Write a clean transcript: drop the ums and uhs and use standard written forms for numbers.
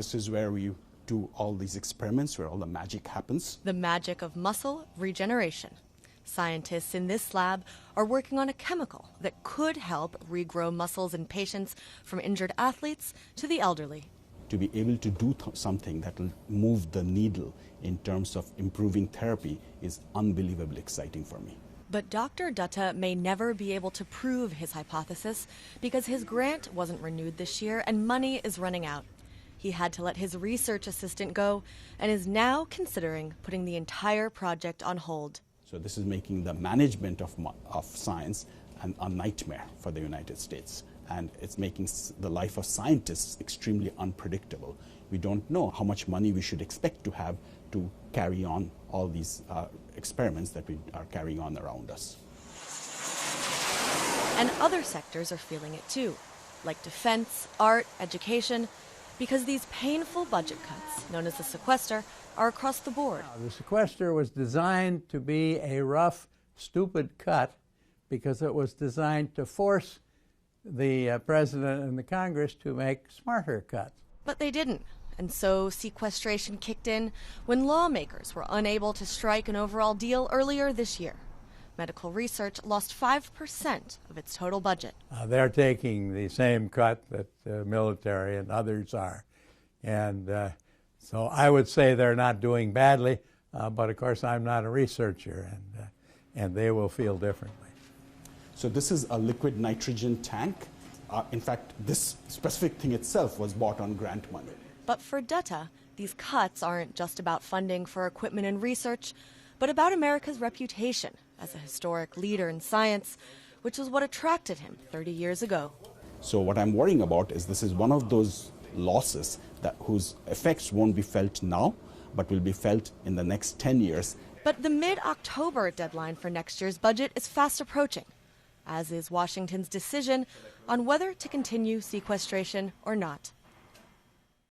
This is where we do all these experiments, where all the magic happens. The magic of muscle regeneration. Scientists in this lab are working on a chemical that could help regrow muscles in patients from injured athletes to the elderly. To be able to do something that will move the needle in terms of improving therapy is unbelievably exciting for me. But Dr. Dutta may never be able to prove his hypothesis because his grant wasn't renewed this year and money is running out. He had to let his research assistant go and is now considering putting the entire project on hold. So this is making the management of science a nightmare for the United States. And it's making the life of scientists extremely unpredictable. We don't know how much money we should expect to have to carry on all these experiments that we are carrying on around us. And other sectors are feeling it too, like defense, art, education, because these painful budget cuts, known as the sequester, are across the board. The sequester was designed to be a rough, stupid cut because it was designed to force the President and the Congress to make smarter cuts. But they didn't, and so sequestration kicked in when lawmakers were unable to strike an overall deal earlier this year. Medical research lost 5% of its total budget. They're taking the same cut that the military and others are. And so I would say they're not doing badly, but of course I'm not a researcher, and they will feel differently. So this is a liquid nitrogen tank. In fact, this specific thing itself was bought on grant money. But for Dutta, these cuts aren't just about funding for equipment and research, but about America's reputation as a historic leader in science, which was what attracted him 30 years ago. So what I'm worrying about is this is one of those losses whose effects won't be felt now, but will be felt in the next 10 years. But the mid-October deadline for next year's budget is fast approaching, as is Washington's decision on whether to continue sequestration or not.